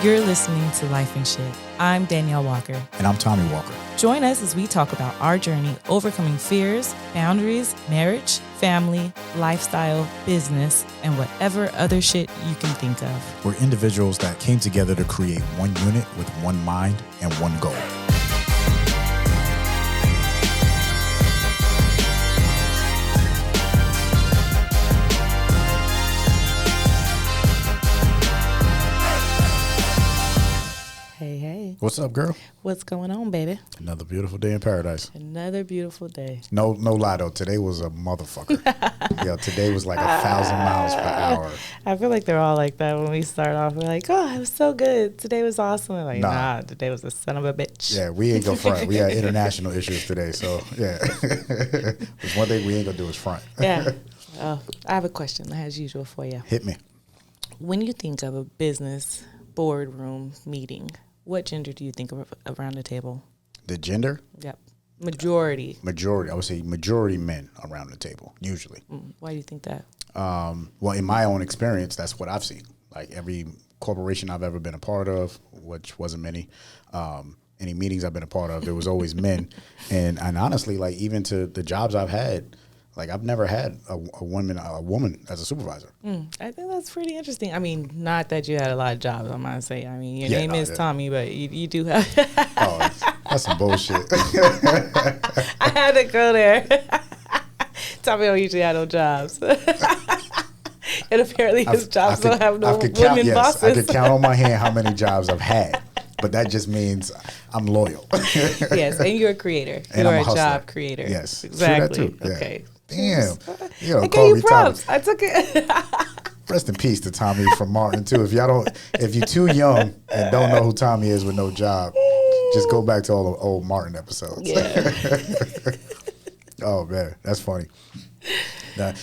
You're listening to Lyfe and Shyt. I'm Danielle Walker. And I'm Tommy Walker. Join us as we talk about our journey overcoming fears, boundaries, marriage, family, lifestyle, business, and whatever other shit you can think of. We're individuals that came together to create one unit with one mind and one goal. Hey. What's up, girl? What's going on, baby? Another beautiful day in paradise. Another beautiful day. No lie though. Today was a motherfucker. Yo, today was like 1,000 miles per hour. I feel like they're all like that when we start off. We're like, oh, it was so good. Today was awesome. We're like, nah, today was a son of a bitch. Yeah, we ain't go front. We had international issues today, so yeah. There's one thing we ain't gonna do is front. Yeah. Oh, I have a question, as usual, for you. Hit me. When you think of a business boardroom meeting, what gender do you think of around the table? The gender? Yep. Majority. I would say majority men around the table, usually. Why do you think that? Well, in my own experience, that's what I've seen. Like every corporation I've ever been a part of, which wasn't many, any meetings I've been a part of, there was always men. And honestly, like even to the jobs I've had, like I've never had a woman as a supervisor. I think that's pretty interesting. I mean, not that you had a lot of jobs, I'm gonna say. I mean, your name is Tommy, but you do have. Oh, that's some bullshit. I had to go there. Tommy don't usually have no jobs. And apparently his jobs don't have no women bosses. I could count on my hand how many jobs I've had. But that just means I'm loyal. Yes, and you're a creator. And you're I'm a job creator. Yes, exactly. True that too. Yeah. Okay. Damn. I gave you props. Tommy. I took it. Rest in peace to Tommy from Martin too. If you're too young and don't know who Tommy is with no job, just go back to all the old Martin episodes. Yeah. Oh man, that's funny.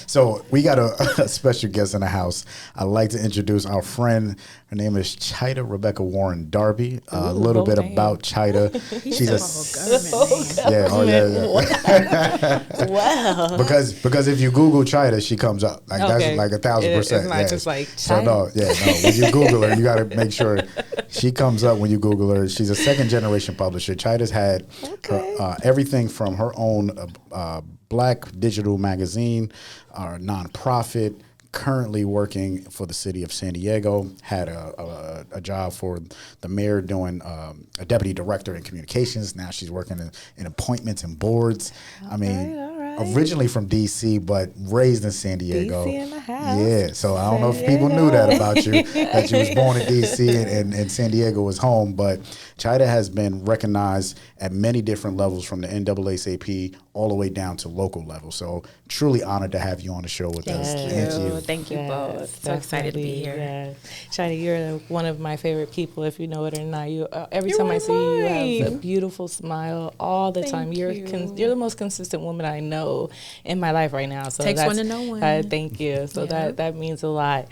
So we got a special guest in the house. I'd like to introduce our friend. Her name is Chida Rebecca Warren Darby. A little bit about Chida. She's Wow. Because if you Google Chida, she comes up. Like that's like 1,000%. It's not just like Chida. So no. When you Google her, you got to make sure she comes up when you Google her. She's a second generation publisher. Chida's had her, everything from her own Black digital magazine, our nonprofit, currently working for the city of San Diego, had a job for the mayor doing a deputy director in communications. Now she's working in appointments and boards. Originally from D.C., but raised in San Diego. D.C. in the house. Yeah, so I don't know if people knew that about you, that you was born in D.C. and San Diego was home, but Chida has been recognized at many different levels from the NAACP all the way down to local level. So truly honored to have you on the show with us. Thank you both. So excited to be here. Yeah. Chida, you're one of my favorite people, if you know it or not. You every time I see you, you have a beautiful smile all the time. You're the most consistent woman I know in my life right now. So takes one to know one. Thank you. So that means a lot.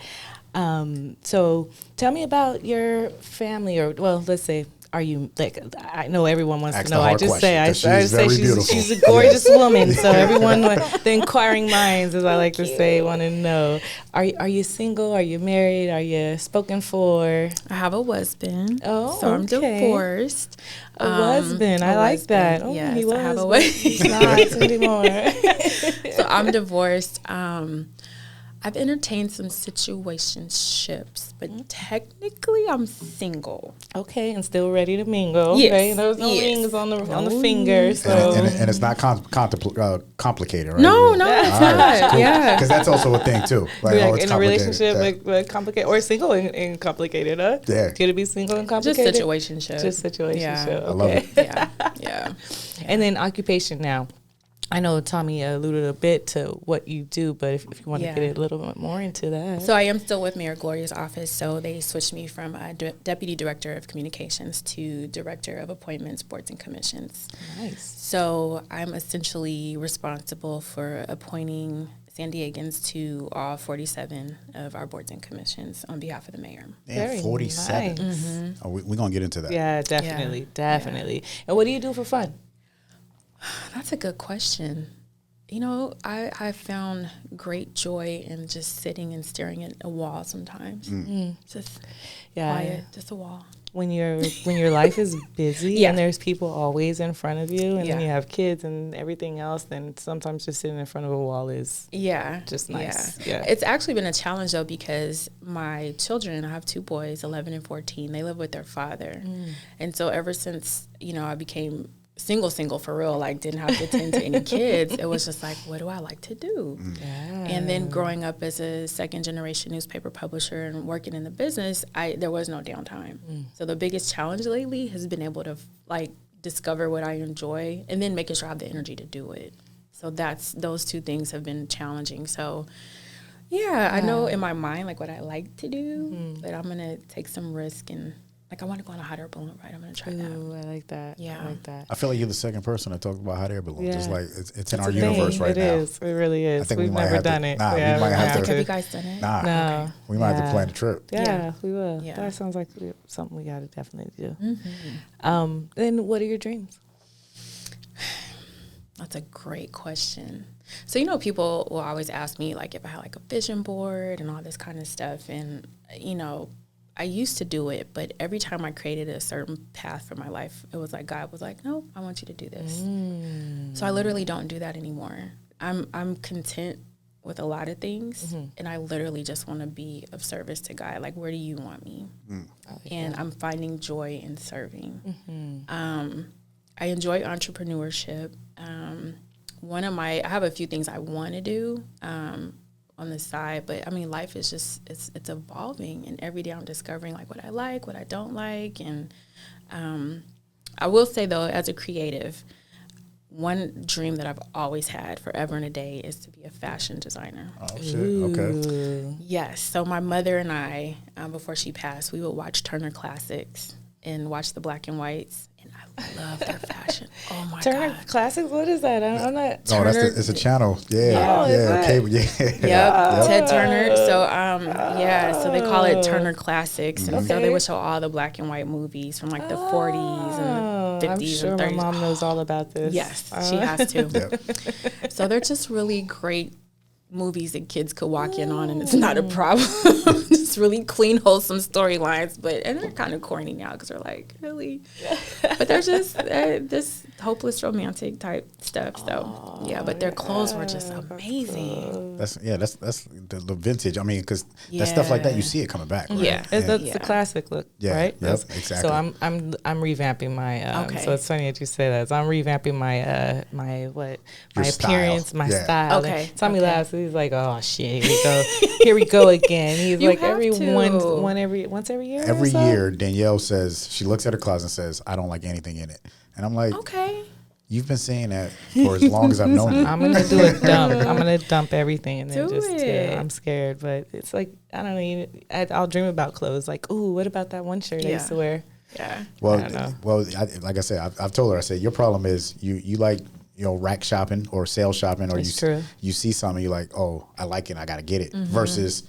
So tell me about your family, or let's say, are you like? I know everyone wants to know. I just say she's a gorgeous woman. So everyone, the inquiring minds, as I like to say, want to know: Are you single? Are you married? Are you spoken for? I have a husband. Oh, so I'm divorced. A husband. I like that. Oh, yes, he was. I have a He's not anymore. So I'm divorced. I've entertained some situationships, but technically I'm single. Okay, and still ready to mingle. Yes. Okay, there's no rings on the fingers. So. And it's not complicated, right? No, it's not. Cool. Yeah, because that's also a thing too. Like, in a relationship, like complicated, or single and complicated, huh? Yeah. Could it be single and complicated? Just situationship. Yeah. Okay. I love it. Yeah. And then occupation now. I know Tommy alluded a bit to what you do, but if you want to get a little bit more into that. So I am still with Mayor Gloria's office. So they switched me from Deputy Director of Communications to Director of Appointments, Boards, and Commissions. Nice. So I'm essentially responsible for appointing San Diegans to all 47 of our boards and commissions on behalf of the mayor. Damn, 47. Nice. Oh, we're going to get into that. Yeah, definitely. And what do you do for fun? That's a good question. You know, I found great joy in just sitting and staring at a wall sometimes. Just quiet, just a wall. When your life is busy and there's people always in front of you, and then you have kids and everything else, then sometimes just sitting in front of a wall is just nice. Yeah. It's actually been a challenge though, because my children, I have 2 boys, 11 and 14. They live with their father, and so ever since I became single for real, like didn't have to tend to any kids, it was just like, what do I like to do? And then growing up as a second generation newspaper publisher and working in the business, there was no downtime. So the biggest challenge lately has been able to like discover what I enjoy and then making sure I have the energy to do it. So those 2 things have been challenging. So I know in my mind like what I like to do, but I'm gonna take some risk and like I want to go on a hot air balloon ride. I'm going to try that. I like that. Yeah. I like that. I feel like you're the second person to talk about hot air balloons. Just like it's in our universe right now. It is. It really is. I think We've never done it. Nah, we might have to. Have you guys done it? Nah. No. Okay. We might have to plan a trip. Yeah, we will. Yeah. That sounds like something we got to definitely do. Then what are your dreams? That's a great question. So, people will always ask me, like, if I had, like, a vision board and all this kind of stuff. And, I used to do it, but every time I created a certain path for my life, it was like God was like, no, I want you to do this. So I literally don't do that anymore. I'm content with a lot of things, and I literally just want to be of service to God. Like, where do you want me? And I'm finding joy in serving. I enjoy entrepreneurship. I have a few things I want to do on the side, but I mean, life is just, it's evolving, and every day I'm discovering like what I like, what I don't like. And I will say though, as a creative, one dream that I've always had forever and a day is to be a fashion designer. Oh shit. Okay. Yes. So my mother and I, before she passed, we would watch Turner Classics and watch the black and whites. I love their fashion. Oh my Turner God. Classics? What is that? I'm not. Oh, it's a channel. Cable. Ted Turner. So so they call it Turner Classics, and so they would show all the black and white movies from like the 40s and 50s I'm sure and 30s. my mom knows all about this. Yes, she has to. So they're just really great movies that kids could walk in on, and it's not a problem. Just really clean, wholesome storylines, and they're kind of corny now because they're like, really? But they're just this hopeless romantic type stuff. So but their clothes were just amazing. Cool. That's the vintage. I mean, because that stuff like that, you see it coming back. Right? Yeah, that's the classic look, right? Yep, exactly. So I'm revamping my. So it's funny that you say that. So I'm revamping my my appearance, my style. Okay. Tommy laughs. He's like, oh shit, here we go again. He's like once every year. Every year, Danielle says she looks at her closet and says, "I don't like anything in it," and I'm like, okay. You've been saying that for as long as I've known you. I'm gonna do a dump. I'm gonna dump everything and then it. I'm scared, but it's like I don't know. I'll dream about clothes. Like, ooh, what about that one shirt I used to wear? Yeah. Well, like I said, I've told her. I said your problem is you like rack shopping or sale shopping, or you see something, you're like, oh, I like it, I gotta get it. Versus,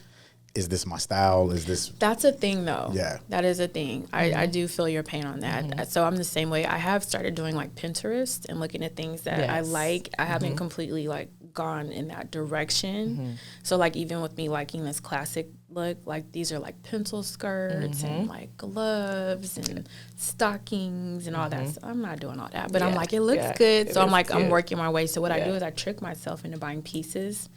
is this my style? Is this? That's a thing, though. Yeah, that is a thing. I do feel your pain on that. So I'm the same way. I have started doing like Pinterest and looking at things that I like. I haven't completely like gone in that direction. So like even with me liking this classic look, like these are like pencil skirts and like gloves and stockings and all that. So I'm not doing all that, but I'm like, it looks good. So I'm like, I'm working my way. So what I do is I trick myself into buying pieces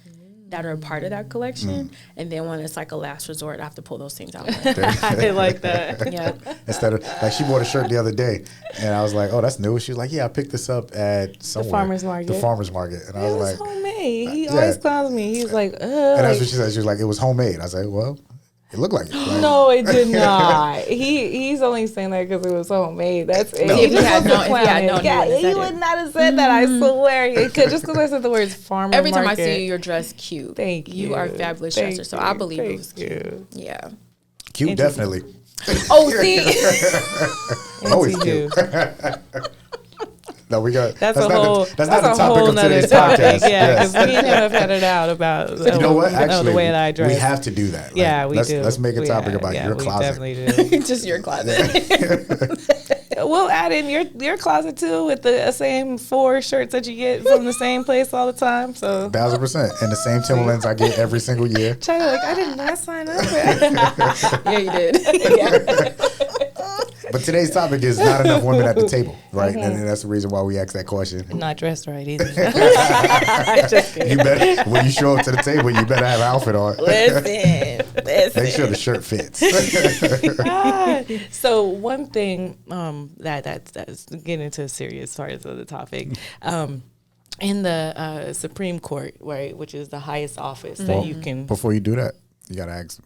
that are a part of that collection, and then when it's like a last resort, I have to pull those things out. I like that. Yeah. Instead of like, she bought a shirt the other day, and I was like, "Oh, that's new." She was like, "Yeah, I picked this up at somewhere, the farmer's market." And I was like, "Homemade." He always calls me. He's like, "Ugh." And that's what she said. She was like, "It was homemade." I was like, "Well, it looked like it." Like, no, it did not. He's only saying that because it was homemade. That's it. No. If he had known, he would not have said that. I swear. Just because I said the words farmer every time market. I see you, you're dressed cute. Thank you. You are a fabulous dresser. So I believe it was cute. Yeah. Cute, definitely. Oh, see. Always cute. No, we got. That's not the topic of today's podcast. Yeah, because me and him have had it out about you know what? Actually, the way that I dress. We have to do that. Yeah, we do. Let's make a topic about your closet. We definitely do. Just your closet. we'll add in your closet too with the same 4 shirts that you get from the same place all the time. So 1,000%, and the same Timberlands I get every single year. China, like I did not sign up. Yeah, you did. Yeah. But today's topic is not enough women at the table, right? And that's the reason why we asked that question. Not dressed right either. Just kidding. You better, when you show up to the table, you better have an outfit on. Listen. Make sure the shirt fits. So one thing that's getting into serious parts of the topic. In the Supreme Court, right, which is the highest office that you can. Before you do that, you gotta ask.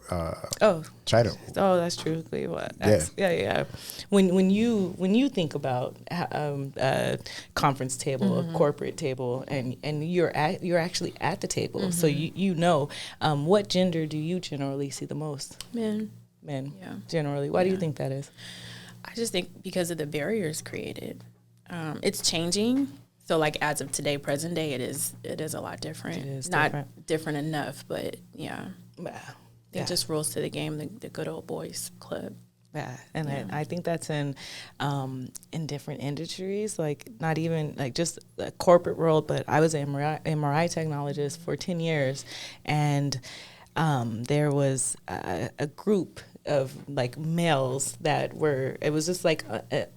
Chida. Oh, that's true. What? Yeah. When you think about a conference table, a corporate table, and you're actually at the table, so you know what gender do you generally see the most? Men. Yeah. Generally, why do you think that is? I just think because of the barriers created. It's changing. So, like, as of today, present day, it is a lot different. It is not different enough, but yeah. It just rules to the game, the good old boys club. Yeah, and I think that's in different industries, like not even like just the corporate world, but I was an MRI technologist for 10 years, and there was a group of like males that were, it was just like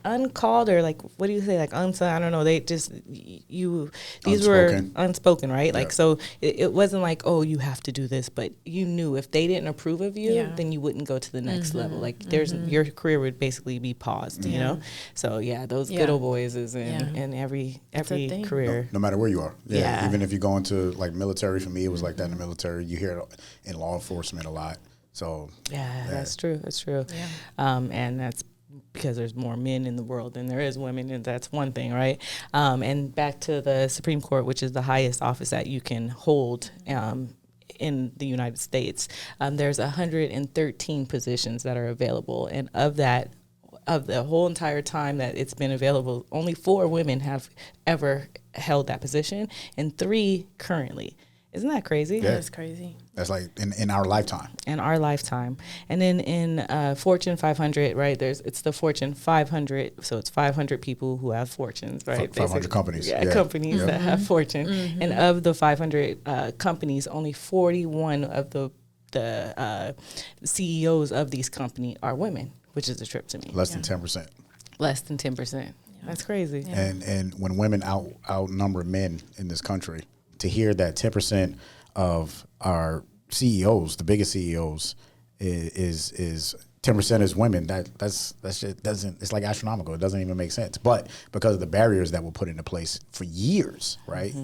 uncalled, or like, what do you say, like unsung, I don't know, they just these were unspoken, right? Like, so it wasn't like, oh, you have to do this, but you knew if they didn't approve of you, then you wouldn't go to the next level. Like your career would basically be paused, you know? So those good old boys is in every career. No matter where you are. Yeah. Even if you go into like military, for me, it was like that in the military. You hear it in law enforcement a lot. So that's true. That's true. Yeah. And that's because there's more men in the world than there is women, and that's one thing, right? And back to the Supreme Court, which is the highest office that you can hold in the United States. There's 113 positions that are available, and of the whole entire time that it's been available, only 4 women have ever held that position, and 3 currently. Isn't that crazy? Yeah. That's crazy. That's like in our lifetime. In our lifetime. And then in Fortune 500, right, it's the Fortune 500, so it's 500 people who have fortunes, right? 500 companies. Yeah, companies that have fortune. And of the 500 companies, only 41 of the CEOs of these companies are women, which is a trip to me. Less than 10%. Less than 10%. That's crazy. Yeah. And when women outnumber men in this country, to hear that 10% of our CEOs, the biggest CEOs, is 10% is women, that shit doesn't, it's like astronomical. It doesn't even make sense. But because of the barriers that were put into place for years, right?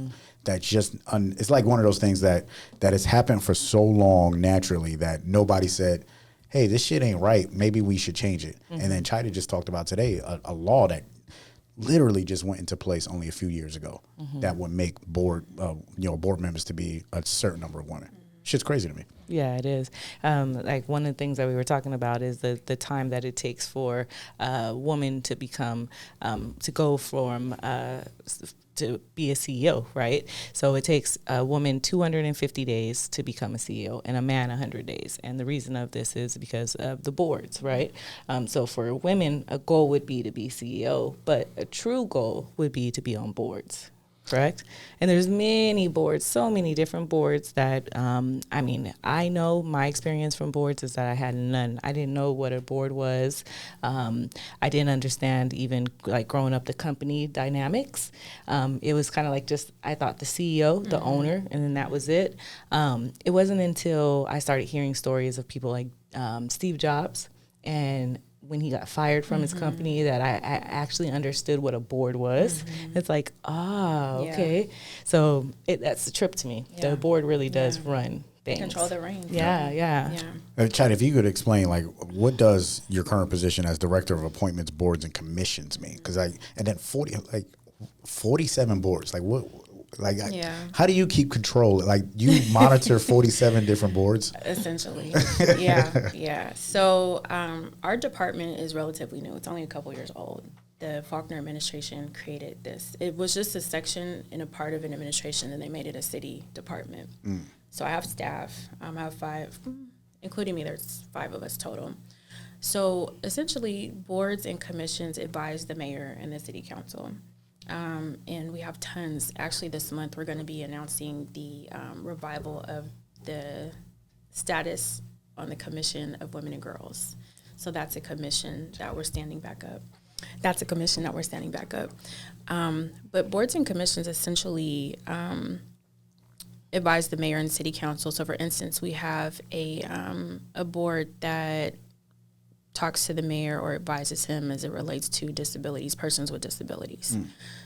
That just it's like one of those things that has happened for so long naturally that nobody said, hey, this shit ain't right. Maybe we should change it. And then Chida just talked about today a law that literally just went into place only a few years ago that would make board members to be a certain number of women. Shit's crazy to me. Yeah, it is. Like one of the things that we were talking about is the time that it takes for a woman to become, to go from to be a CEO, right? So it takes a woman 250 days to become a CEO and a man 100 days. And the reason of this is because of the boards, right? So for women, a goal would be to be CEO, but a true goal would be to be on boards. Correct. And there's many boards, so many different boards that, I know my experience from boards is that I had none. I didn't know what a board was. I didn't understand even like growing up the company dynamics. It was kind of like just, I thought the CEO, the owner, and then that was it. It wasn't until I started hearing stories of people like Steve Jobs and when he got fired from his company that I actually understood what a board was. It's like, okay. So that's the trip to me. Yeah. The board really does run things. Control the reins. Yeah. Chad, if you could explain, like, what does your current position as Director of Appointments, Boards, and Commissions mean? Because and then 47 boards. Like, what? Like, how do you keep control? Like, you monitor 47 different boards? Essentially. Yeah. So our department is relatively new. It's only a couple years old. The Faulkner administration created this. It was just a section in a part of an administration, and they made it a city department. So I have staff. I have 5, including me, there's 5 of us total. So essentially, boards and commissions advise the mayor and the city council. And we have tons. Actually, this month we're going to be announcing the revival of the status on the Commission of Women and Girls. So that's a commission that we're standing back up. But boards and commissions essentially advise the mayor and city council. So, for instance, we have a board that talks to the mayor or advises him as it relates to disabilities, persons with disabilities.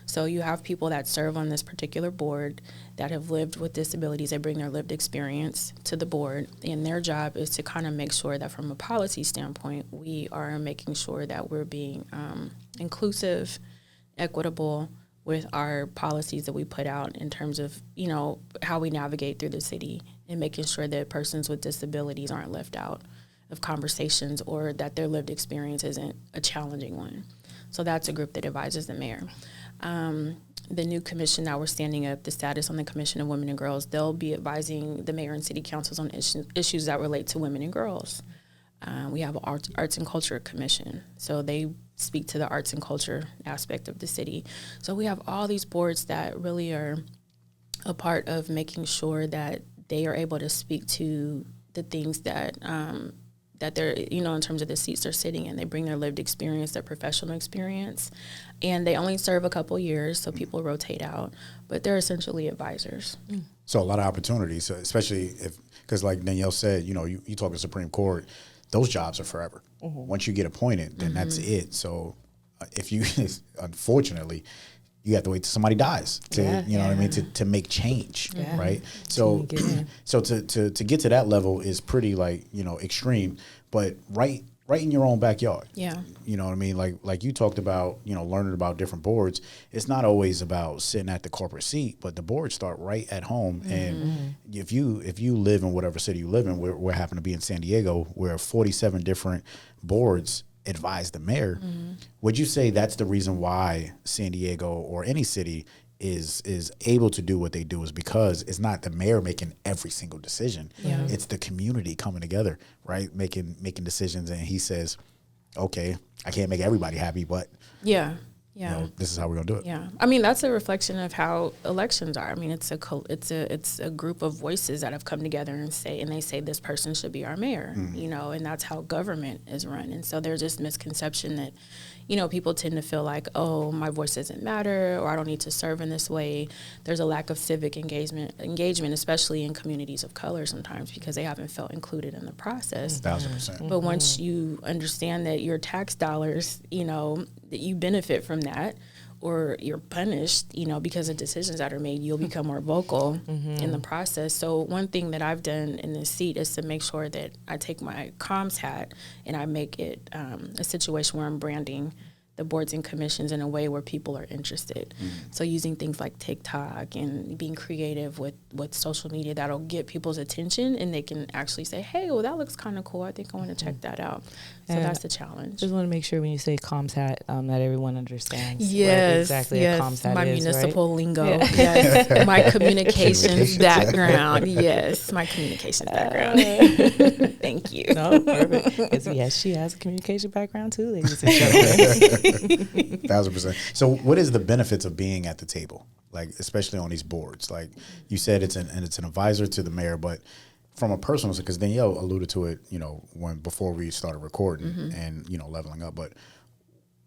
So you have people that serve on this particular board that have lived with disabilities. They bring their lived experience to the board, and their job is to kind of make sure that from a policy standpoint, we are making sure that we're being inclusive, equitable with our policies that we put out in terms of, you know, how we navigate through the city and making sure that persons with disabilities aren't left out of conversations or that their lived experience isn't a challenging one. So that's a group that advises the mayor. The new commission that we're standing up, the status on the Commission of Women and Girls, they'll be advising the mayor and city councils on issues that relate to women and girls. We have an arts and culture commission, so they speak to the arts and culture aspect of the city. So we have all these boards that really are a part of making sure that they are able to speak to the things that that they're, you know, in terms of the seats they're sitting in. They bring their lived experience, their professional experience, and they only serve a couple years, so people rotate out, but they're essentially advisors. So a lot of opportunities, especially if, because like Danielle said, you know, you talk to Supreme Court, those jobs are forever. Once you get appointed, then that's it. So if you, unfortunately, you have to wait till somebody dies to, you know what I mean, to make change, right? So, so to get to that level is pretty, like, you know, extreme, but right in your own backyard. Yeah. You know what I mean? Like you talked about, you know, learning about different boards. It's not always about sitting at the corporate seat, but the boards start right at home. And if you live in whatever city you live in, we're happen to be in San Diego, where 47 different boards advise the mayor. Would you say that's the reason why San Diego or any city is able to do what they do, is because it's not the mayor making every single decision. It's the community coming together, right? Making decisions, and he says, okay, I can't make everybody happy, but you know, this is how we're gonna do it. Yeah, I mean, that's a reflection of how elections are. I mean, it's a group of voices that have come together and they say this person should be our mayor. You know, and that's how government is run. And so there's this misconception that, you know, people tend to feel like, oh, my voice doesn't matter, or I don't need to serve in this way. There's a lack of civic engagement, especially in communities of color sometimes, because they haven't felt included in the process. 1000%. But once you understand that your tax dollars, you know, that you benefit from that, or you're punished, you know, because of decisions that are made, you'll become more vocal in the process. So one thing that I've done in this seat is to make sure that I take my comms hat and I make it a situation where I'm branding the boards and commissions in a way where people are interested. So using things like TikTok and being creative with social media that'll get people's attention, and they can actually say, hey, well, that looks kind of cool. I think I want to check that out. So that's the challenge. Just want to make sure when you say comms hat, that everyone understands what exactly a comms hat my is, municipal right? lingo. Yes, my communications background. Yes, my communications background. Thank you. No, perfect. Yes, she has a communication background too, ladies and gentlemen. 1000%. So what is the benefits of being at the table, like especially on these boards? Like you said, it's an advisor to the mayor, but from a personal, because Danielle alluded to it, you know, before we started recording and, you know, leveling up, but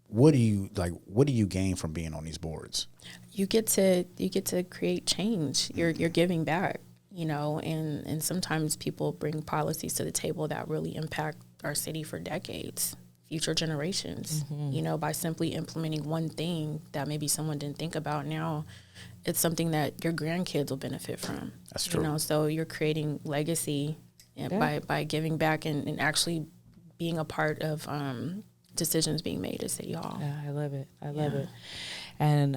what do you gain from being on these boards? You get to create change. You're giving back, you know, and sometimes people bring policies to the table that really impact our city for decades, future generations, you know, by simply implementing one thing that maybe someone didn't think about. Now it's something that your grandkids will benefit from. That's true. You know, so you're creating legacy by giving back and actually being a part of decisions being made at City Hall. Yeah, I love it. I love it. And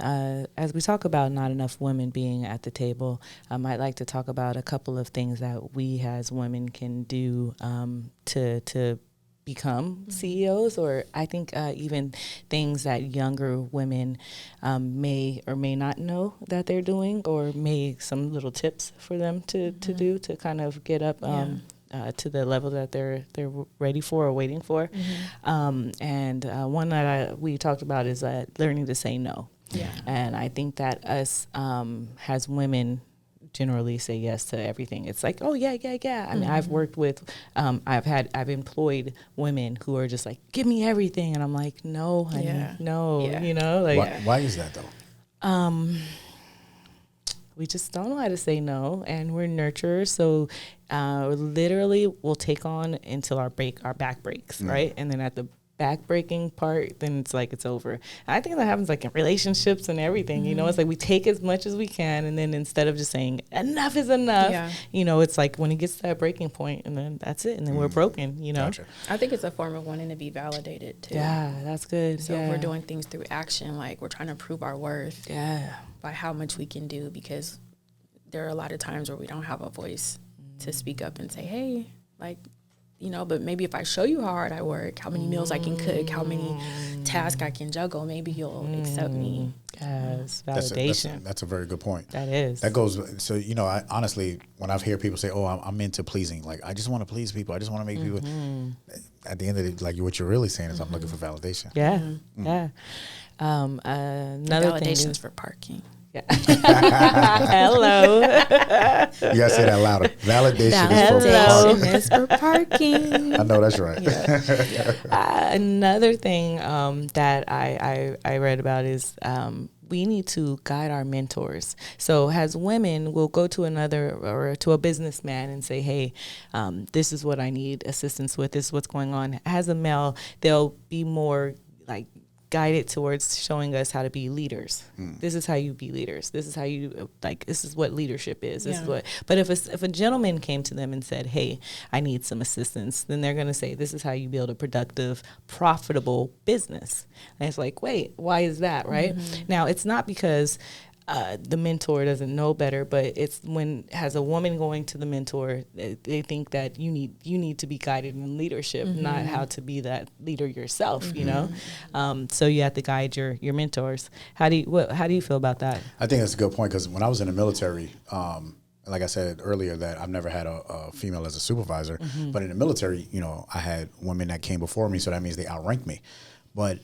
as we talk about not enough women being at the table, I'd like to talk about a couple of things that we as women can do to become CEOs, or I think even things that younger women may or may not know that they're doing, or some little tips for them to do to kind of get up to the level that they're ready for or waiting for. And one that we talked about is learning to say no. Yeah. And I think that us as women generally say yes to everything. It's like, oh yeah. I mean, I've worked with, I've employed women who are just like, give me everything, and I'm like, no, honey, no, you know, like. Why is that though? We just don't know how to say no, and we're nurturers, so literally we'll take on until our back breaks, right? And then at the back breaking part, then it's like it's over. And I think that happens like in relationships and everything. You know, it's like we take as much as we can, and then instead of just saying enough is enough, you know, it's like when it gets to that breaking point, and then that's it, and then we're broken. You know, Gotcha. I think it's a form of wanting to be validated too. Yeah, that's good. So if we're doing things through action, like we're trying to prove our worth. By how much we can do, because there are a lot of times where we don't have a voice to speak up and say, hey, like, you know, but maybe if I show you how hard I work, how many meals I can cook, how many tasks I can juggle, maybe you'll accept me. Yes, validation. That's a very good point. That is. That goes, so, you know, I honestly, when I hear people say, oh, I'm into pleasing, like, I just want to please people. I just want to make people, at the end of the, like, what you're really saying is I'm looking for validation. Yeah. Another thing validation's for parking. Yeah. Hello. You gotta say that louder. Validation is for parking. I know that's right. Another thing that I read about is we need to guide our mentors. So as women, we'll go to another or to a businessman and say, hey, this is what I need assistance with. This is what's going on. As a male, they'll be more like guided towards showing us how to be leaders. This is how you be leaders. This is how you, like, this is what leadership is. This is what, but if a gentleman came to them and said, hey, I need some assistance, then they're going to say, this is how you build a productive, profitable business. And it's like, wait, why is that? Right? Now, it's not because the mentor doesn't know better, but it's when as a woman going to the mentor, they think that you need to be guided in leadership, not how to be that leader yourself. You know, so you have to guide your mentors. How do you feel about that? I think that's a good point, because when I was in the military, like I said earlier, that I've never had a female as a supervisor, but in the military, you know, I had women that came before me, so that means they outranked me, but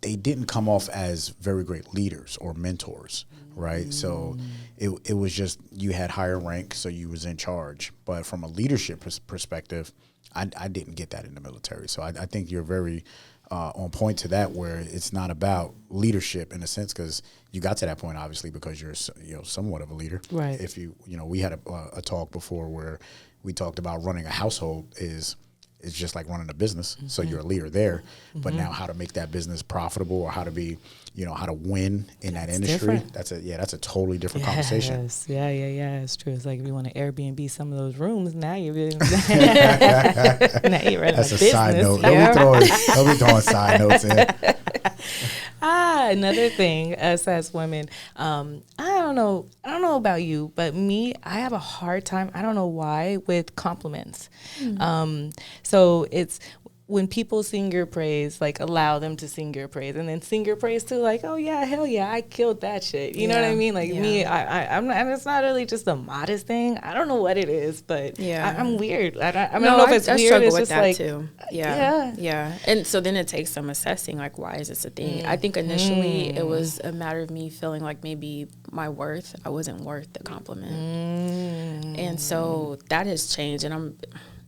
they didn't come off as very great leaders or mentors, right? So it was just, you had higher rank, so you was in charge. But from a leadership perspective, I didn't get that in the military. So I think you're very on point to that, where it's not about leadership in a sense, because you got to that point obviously because you're, you know, somewhat of a leader. Right. If you know, we had a talk before where we talked about running a household it's just like running a business. So you're a leader there, but now how to make that business profitable, or how to be, you know, how to win in that industry. Different. That's a totally different conversation. Yeah. It's true. It's like if you want to Airbnb some of those rooms, now you're really, now you're running That's a business. Side note. Don't be throwing side notes in. Another thing, us as women, I don't know about you, but me, I have a hard time, I don't know why, with compliments. So it's when people sing your praise, like allow them to sing your praise, and then sing your praise too, like, oh yeah, hell yeah, I killed that shit. You know what I mean? Like me, I'm not, and it's not really just a modest thing. I don't know what it is, but I'm weird. I don't know if it's weird. I struggle it's with just that like, too. Yeah. And so then it takes some assessing, like, why is this a thing? I think initially it was a matter of me feeling like maybe my worth, I wasn't worth the compliment. And so that has changed,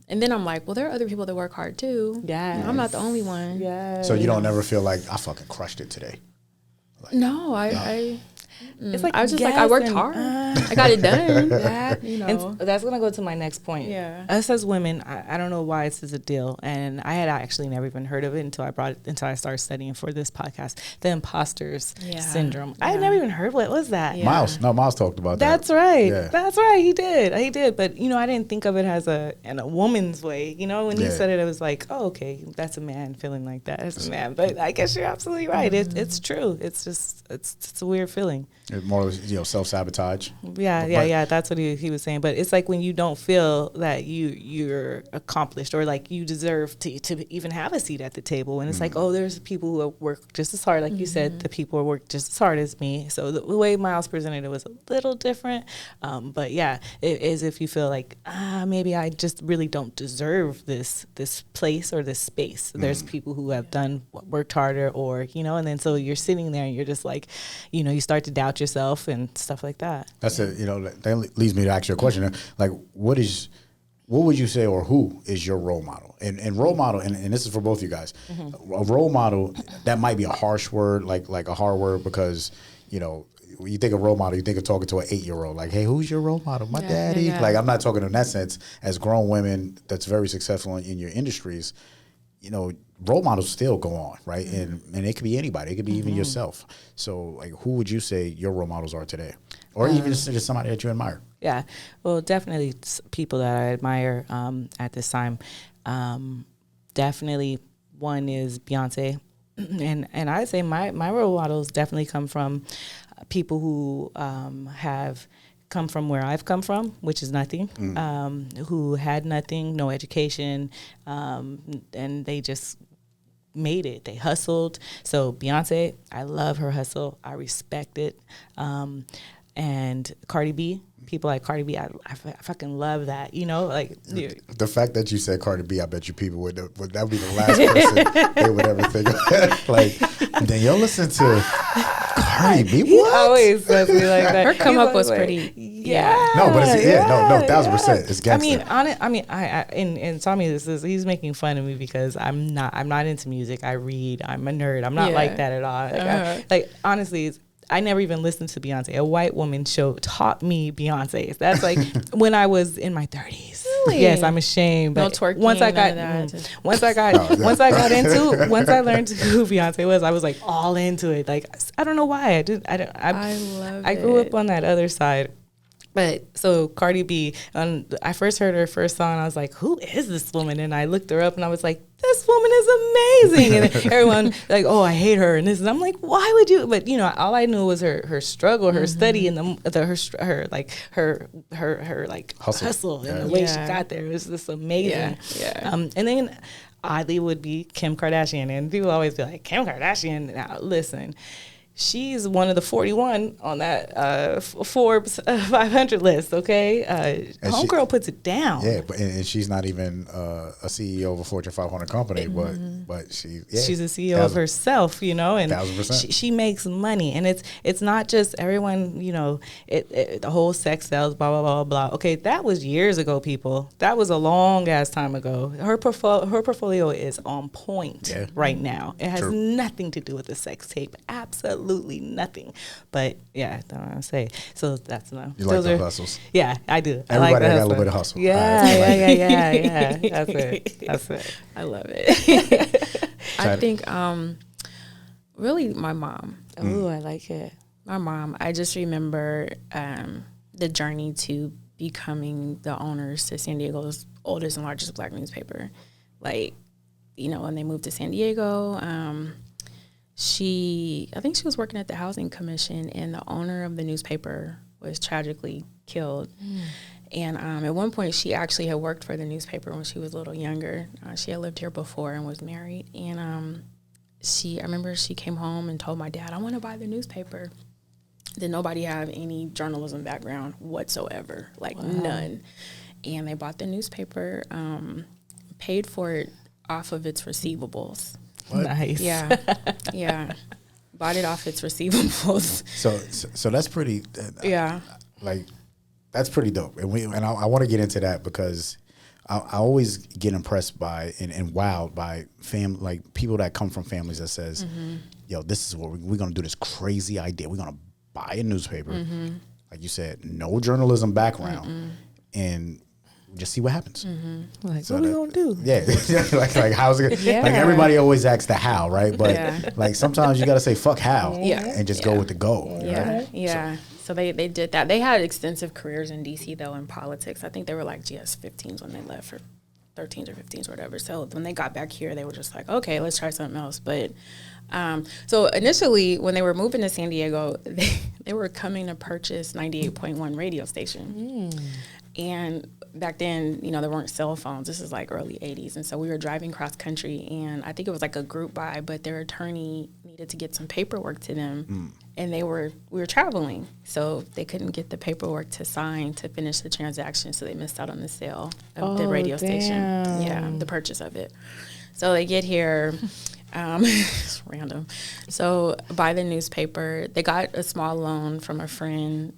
and then I'm like, well, there are other people that work hard too. Yeah, I'm not the only one. Yeah. So you don't never feel like I fucking crushed it today? Like, no, it's like I was just like, I worked hard. I got it done. You know. And that's gonna go to my next point. Yeah. Us as women, I don't know why this is a deal, and I had actually never even heard of it until I started studying for this podcast. The imposter's syndrome. I had never even heard what was that. Yeah. Miles talked about that. That's right. Yeah. That's right. He did. But you know, I didn't think of it as in a woman's way. You know, when he said it, it was like, oh, okay, that's a man feeling like that. That's a man. But I guess you're absolutely right. It's true. It's just. it's a weird feeling. It's more, self-sabotage. Yeah. That's what he was saying. But it's like when you don't feel that you're accomplished or like you deserve to even have a seat at the table. And it's like, oh, there's people who work just as hard. Like you said, the people who work just as hard as me. So the way Miles presented it was a little different. But yeah, it is if you feel like, maybe I just really don't deserve this place or this space. There's people who have worked harder or, and then so you're sitting there and you're just like, you start to doubt yourself and stuff like that. That's it. That leads me to ask you a question. Like, what would you say, or who is your role model? And role model, and this is for both of you guys. A role model, that might be a harsh word, like a hard word, because when you think of role model, you think of talking to an 8-year-old. Like, hey, who's your role model? My daddy. Yeah. Like, I'm not talking in that sense. As grown women that's very successful in your industries, role models still go on, right? And it could be anybody. It could be even yourself. So, like, who would you say your role models are today? Or even just somebody that you admire? Yeah. Well, definitely people that I admire at this time. Definitely one is Beyonce. And I say my role models definitely come from people who have come from where I've come from, which is nothing, who had nothing, no education, and they just made it. They hustled. So Beyonce, I love her hustle. I respect it. And Cardi B, people like Cardi B, I fucking love that. The fact that you said Cardi B, I bet you people would that would be the last person they would ever think of. Like, Danielle listen to Cardi B. What? He always says me like that. Her come up was pretty. Yeah. No, but it's 1,000%. It's gangsta. And Tommy, he's making fun of me because I'm not into music. I read. I'm a nerd. I'm not like that at all. Like honestly, I never even listened to Beyonce. A white woman show taught me Beyonce. That's like when I was in my 30s. Really? Yes, I'm ashamed. But no twerking. Once I learned who Beyonce was, I was like all into it. Like I don't know why I love it. I grew up on that other side. But so Cardi B, I first heard her first song. I was like, who is this woman? And I looked her up and I was like, this woman is amazing. And everyone like, oh, I hate her. And this, and I'm like, why would you? But all I knew was her struggle, her study, and her hustle and the way she got there. It was just amazing. Yeah. And then oddly would be Kim Kardashian. And people always be like, Kim Kardashian. Now listen. She's one of the 41 on that Forbes 500 list, okay? Homegirl puts it down. Yeah, and she's not even a CEO of a Fortune 500 company, but she's a CEO of herself, and 1,000%. She makes money. And it's not just everyone, the whole sex sells, blah, blah, blah, blah. Okay, that was years ago, people. That was a long-ass time ago. Her portfolio is on point right now. It has nothing to do with the sex tape. Absolutely nothing. But yeah, that's what I say. So that's enough. You like the hustles? Yeah, I do. Everybody got a little bit of hustle. Yeah. That's it. I love it. I think really my mom. Oh, I like it. My mom. I just remember the journey to becoming the owners to San Diego's oldest and largest Black newspaper. Like, when they moved to San Diego, I think she was working at the Housing Commission, and the owner of the newspaper was tragically killed. And at one point, she actually had worked for the newspaper when she was a little younger. She had lived here before and was married. And I remember she came home and told my dad, I want to buy the newspaper. Did nobody have any journalism background whatsoever, none. And they bought the newspaper, paid for it off of its receivables. What? Nice. Yeah. Bought it off its receivables. So that's pretty. That's pretty dope. And I want to get into that because I always get impressed by and wowed by people that come from families that says, yo, this is what we're gonna do. This crazy idea. We're gonna buy a newspaper, like you said, no journalism background, and just see what happens. Like, so what are we gonna do? Yeah, like how's it? Like everybody always asks the how, right? But like sometimes you got to say fuck how, and just go with the goal. Right? So they did that. They had extensive careers in DC though in politics. I think they were like GS-15s when they left, or 13s or 15s or whatever. So when they got back here, they were just like, okay, let's try something else. But So initially, when they were moving to San Diego, they were coming to purchase 98.1 radio station. And back then, you know, there weren't cell phones. This is like early 80s. And so we were driving cross country, and I think it was like a group buy, but their attorney needed to get some paperwork to them. And we were traveling. So they couldn't get the paperwork to sign to finish the transaction. So they missed out on the sale of the radio station. Yeah, the purchase of it. So they get here. It's random. So buy the newspaper. They got a small loan from a friend,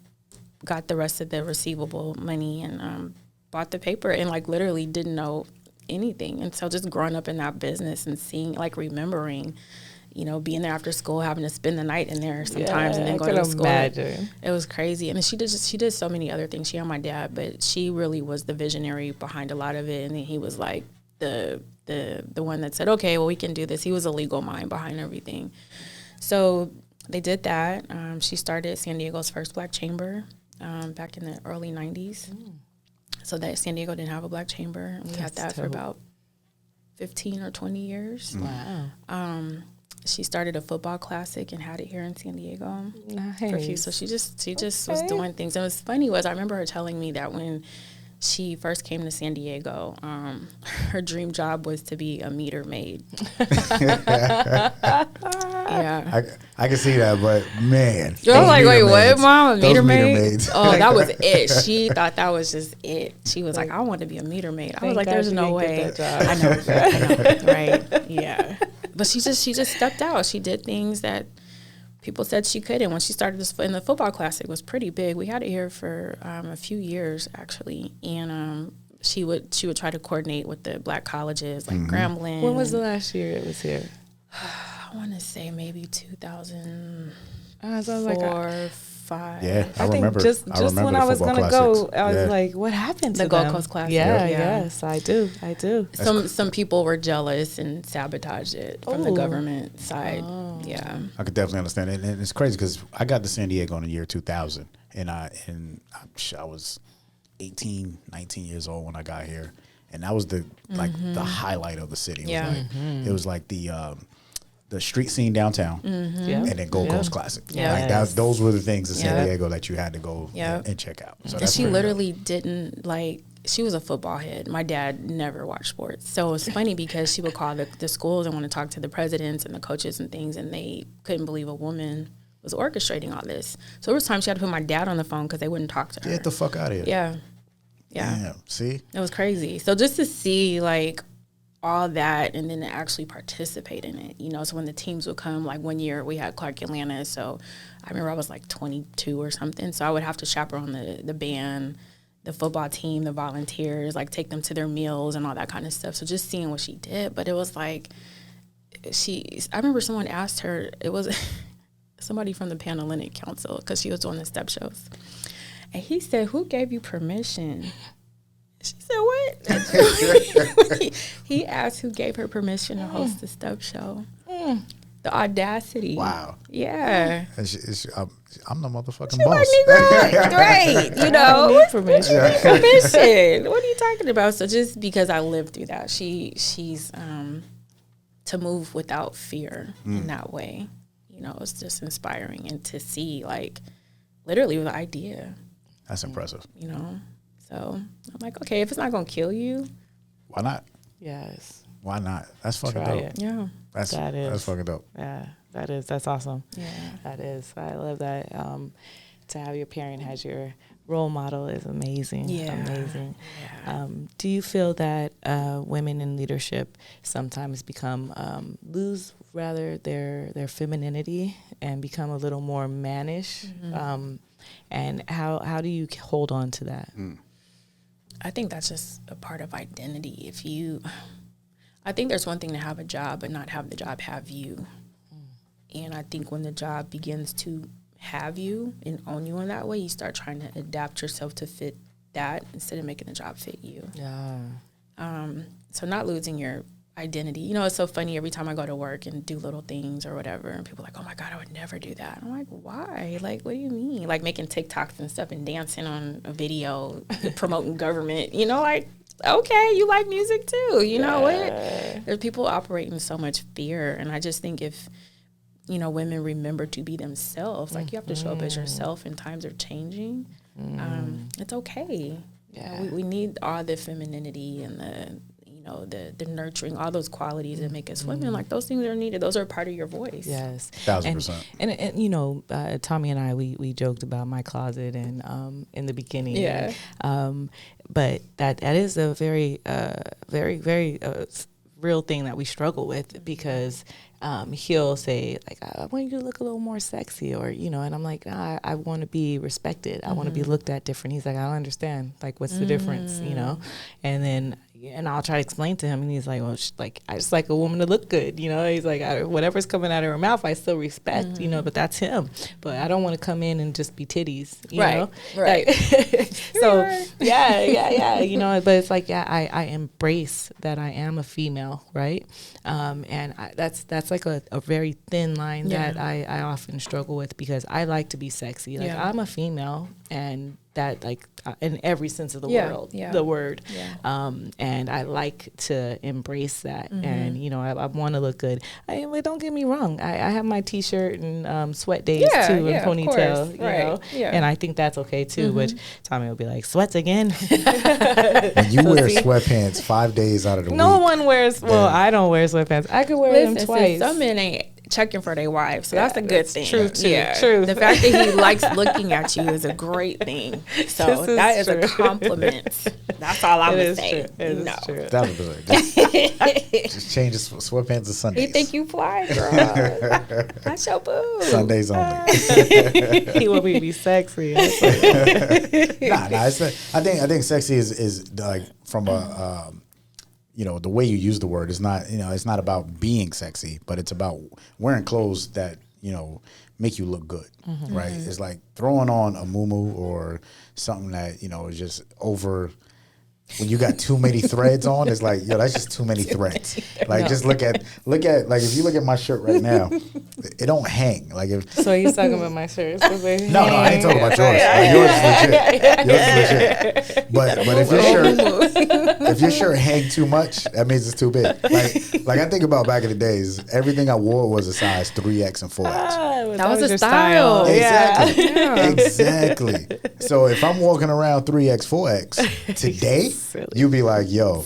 got the rest of the receivable money, and bought the paper, and like literally didn't know anything. And so just growing up in that business and seeing, like, remembering, you know, being there after school, having to spend the night in there sometimes, and then go to school. Imagine. It was crazy. And she did so many other things. She and my dad, but she really was the visionary behind a lot of it. And then he was like the one that said, okay, well, we can do this. He was a legal mind behind everything. So they did that. She started San Diego's first black chamber back in the early 90s. So that San Diego didn't have a black chamber. And we had that for about 15 or 20 years. Wow. She started a football classic and had it here in San Diego. Nice. For a few. So she just was doing things. And what's funny was I remember her telling me that when she first came to San Diego, her dream job was to be a meter maid. Yeah. I can see that, but man. You're like, wait, what, Mom? A meter maid? Oh, that was it. She thought that was just it. She was like, I want to be a meter maid. I was like, there's no way. I know. Right. Yeah. But she just stepped out. She did things that people said she couldn't. When she started this in the football classic, it was pretty big. We had it here for a few years actually, and she would try to coordinate with the black colleges like Grambling. When was the last year it was here? I want to say maybe 2004, like 5. Yeah, I remember. Just when I was gonna go, I was like, "What happened to the Gold Coast Classic?" Yeah, yes, I do. Some people were jealous and sabotaged it from the government side. Oh. Yeah, I could definitely understand it, and it's crazy because I got to San Diego in the year 2000, and I was 18, 19 years old when I got here, and that was the highlight of the city. It was like the street scene downtown, and then Gold Coast Classic. Like those were the things in San Diego that you had to go and check out. So and she literally didn't like. She was a football head. My dad never watched sports, so it's funny because she would call the schools and want to talk to the presidents and the coaches and things, and they couldn't believe a woman was orchestrating all this. So there was times she had to put my dad on the phone because they wouldn't talk to her. Get the fuck out of here. Yeah. Damn, see? It was crazy. So just to see, like, all that and then to actually participate in it, you know, so when the teams would come, like one year we had Clark Atlanta, so I remember I was like 22 or something, so I would have to chaperone the band, the football team, the volunteers, like take them to their meals and all that kind of stuff. So just seeing what she did, but it was like I remember someone asked her, it was somebody from the Panhellenic Council because she was doing the step shows, and he said, "Who gave you permission?" She said, "What?" He asked who gave her permission to host the step show. The audacity! Wow. Yeah. I'm the motherfucking she boss. Like, great, you know. Permission. What are you talking about? So just because I lived through that, she's to move without fear in that way. You know, it's just inspiring, and to see like literally the idea. That's impressive. You know. So I'm like, okay, if it's not gonna kill you, why not? Yes. Why not? That's fucking Try dope. it. Yeah. That's fucking dope. Yeah, that is. That's awesome. Yeah. That is. I love that. To have your parent as your role model is amazing. Yeah. Amazing. Yeah. Do you feel that women in leadership sometimes lose rather their femininity and become a little more mannish? And how do you hold on to that? I think that's just a part of identity. I think there's one thing to have a job, but not have the job have you. And I think when the job begins to have you and own you in that way, you start trying to adapt yourself to fit that instead of making the job fit you. Yeah. So not losing your identity. You know, it's so funny every time I go to work and do little things or whatever, and people are like, "Oh my God, I would never do that." I'm like, "Why? Like, what do you mean?" Like making TikToks and stuff and dancing on a video, promoting government. You know, like, okay, you like music too. You know what? There's people operating so much fear, and I just think if women remember to be themselves. Like, you have to show up as yourself, and times are changing. It's okay. Yeah. We need all the femininity and the nurturing, all those qualities that make us women. Like, those things are needed. Those are part of your voice. Yes. 1,000%. And Tommy and I, we joked about my closet and in the beginning. Yeah. But that is a very, very real thing that we struggle with, because he'll say, like, I want you to look a little more sexy, or, and I'm like, I want to be respected. I want to be looked at different. He's like, I don't understand. Like, what's the difference, And then, and I'll try to explain to him, and he's like, well, I just like a woman to look good, He's like, whatever's coming out of her mouth, I still respect, but that's him. But I don't want to come in and just be titties, you know? Right. Like, so, yeah, but it's like, I embrace that I am a female, right? And that's like a very thin line that I often struggle with, because I like to be sexy. Like, I'm a female, and that, like, in every sense of the world, the word. Yeah. And I like to embrace that. And, I want to look good. But don't get me wrong. I have my T-shirt and sweat days too, and ponytail, you know. Yeah. And I think that's okay too, which Tommy will be like, sweats again. When you wear sweatpants 5 days out of the week. No one wears, I don't wear sweatpants. I could wear them twice. Some men ain't checking for their wives, so that's a good thing. True. The fact that he likes looking at you is a great thing. So that is a compliment. That's all I would say. True. That was good. Just change his sweatpants to Sundays. You think you fly, girl? That's your boo. Sundays only. He want me to be sexy. Nah. I think sexy is like, from a. The way you use the word is not, it's not about being sexy, but it's about wearing clothes that, make you look good, right? It's like throwing on a muumuu or something that, is just over. When you got too many threads on, it's like, that's just too many threads. Like, just look at, like, if you look at my shirt right now, it don't hang. Like, if. So he's talking about my shirt. So no, I ain't talking about yours. Like, yours is legit. But if your shirt hang too much, that means it's too big. Like I think about back in the days, everything I wore was a size 3X and 4X. That was a style. Exactly. Yeah. Exactly. So if I'm walking around 3X, 4X today, you'd be like, yo,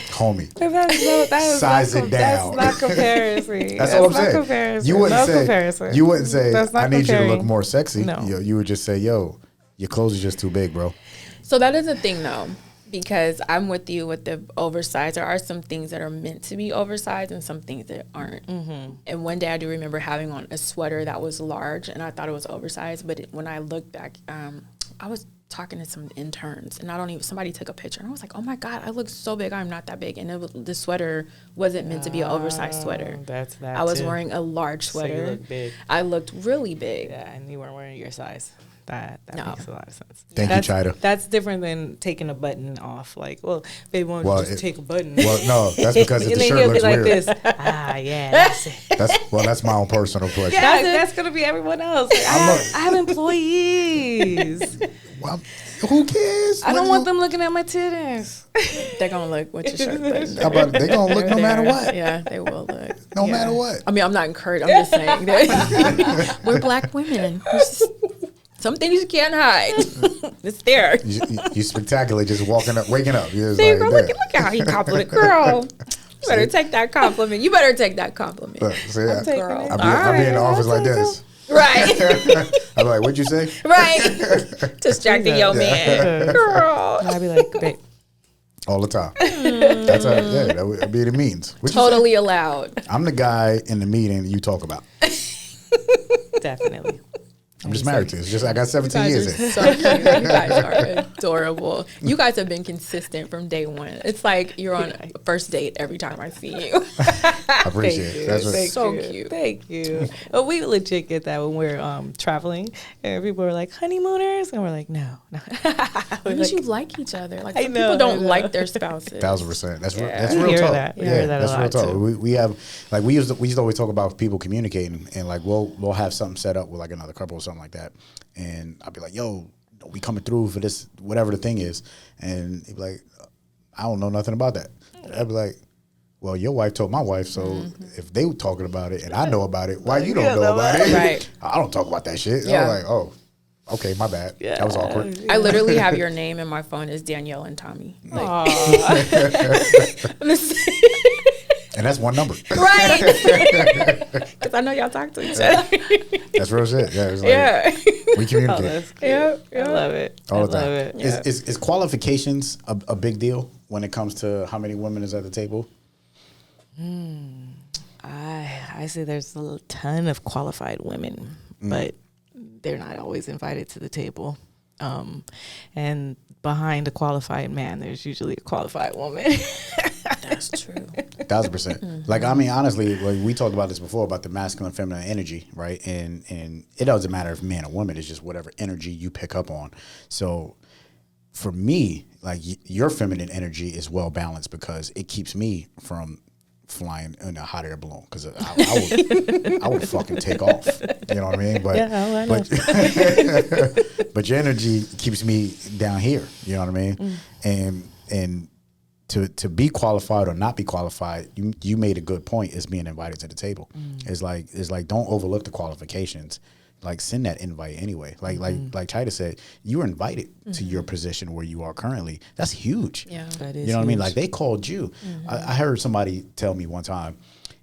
homie, size it down. That's not comparison. That's all I'm saying. Comparison. You wouldn't say, I need you to look more sexy. No. You would just say, yo, your clothes are just too big, bro. So that is the thing, though, because I'm with you with the oversized. There are some things that are meant to be oversized and some things that aren't. And one day I do remember having on a sweater that was large, and I thought it was oversized. But when I look back, I was talking to some interns, and somebody took a picture, and I was like, oh my God, I look so big. I'm not that big. And the sweater wasn't meant to be an oversized sweater. That's that. I was wearing a large sweater. So you look big. I looked really big. Yeah, and you weren't wearing your size. That makes a lot of sense. Thank you, Chida. That's different than taking a button off. Like, well, they won't just take a button. Well, no, that's because if the shirt looks like weird. This. Yeah, that's it. That's my own personal question. Yeah, that's gonna be everyone else. Like, I have employees. Well, who cares? I don't want them looking at my titties. They're gonna look with your shirt button. How about they're gonna look no matter what? Yeah, they will look. No matter what. I mean, I'm not encouraged. I'm just saying. We're black women. Some things you can't hide. It's there. You spectacularly just waking up. You're See, girl, look at how you compliment. Girl, you better take that compliment. Look, see, I'll be in the office like this. Right. I'm like, what'd you say? Right. Distracting your man. Girl. And I'd be like, babe. All the time. That's how, that would be the means. Totally allowed. I'm the guy in the meeting you talk about. Definitely. I'm just married to it. It's just I got 17 years in. So cute. You guys are adorable. You guys have been consistent from day one. It's like you're on a first date every time I see you. I appreciate it. That's so cute. Thank you. Well, we legit get that when we're traveling, and people are like honeymooners, and we're like, no. Because you like each other. Like some people don't like their spouses. 1,000%. That's real talk. Yeah, that's real talk. We have like we used to always talk about people communicating, and like we'll have something set up with like another couple or something like that, and I'll be like, yo, we coming through for this, whatever the thing is, and he'd be like, I don't know nothing about that. I'd be like, well, your wife told my wife, so if they were talking about it and I know about it, why you don't know about it? Right. I don't talk about that shit. Yeah. I was like, oh, okay, my bad. Yeah. That was awkward. I literally have your name in my phone as Danielle and Tommy. Like, and that's one number. Right. Because I know y'all talk to each other. That's real shit. Yeah. It's like, we communicate. Yeah. I love it. All the I time. love it. Yeah. Is qualifications a big deal when it comes to how many women is at the table? I say there's a ton of qualified women, but they're not always invited to the table. And behind a qualified man, there's usually a qualified woman. That's true. 1,000%. Like, I mean, honestly, like, we talked about this before about the masculine, feminine energy, right? And it doesn't matter if man or woman, it's just whatever energy you pick up on. So for me, like, your feminine energy is well balanced because it keeps me from flying in a hot air balloon because I would fucking take off. You know what I mean? But yeah, I know. but your energy keeps me down here. You know what I mean? And to be qualified or not be qualified, you made a good point. Is being invited to the table. It's like don't overlook the qualifications. Like, send that invite anyway. Like Chida said, you were invited to your position where you are currently. That's huge. Yeah, that is. You know what I mean? Like, they called you. I heard somebody tell me one time,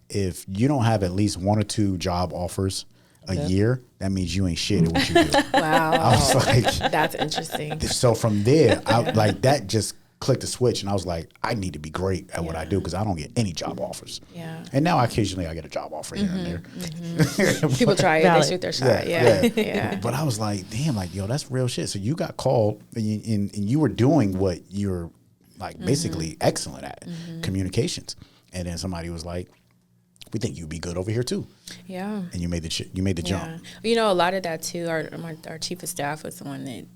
if you don't have at least 1 or 2 job offers a year, that means you ain't shit at what you do. Wow. I was like, that's interesting. So from there, I like that just clicked a switch, and I was like, I need to be great at what I do because I don't get any job offers. Yeah. And now occasionally I get a job offer here and there. People try it, they shoot their shot. Yeah. But I was like, damn, like, yo, that's real shit. So you got called and you were doing what you're like basically excellent at, communications. And then somebody was like, we think you'd be good over here too. Yeah. And you made the jump. You know, a lot of that too, our chief of staff was the one that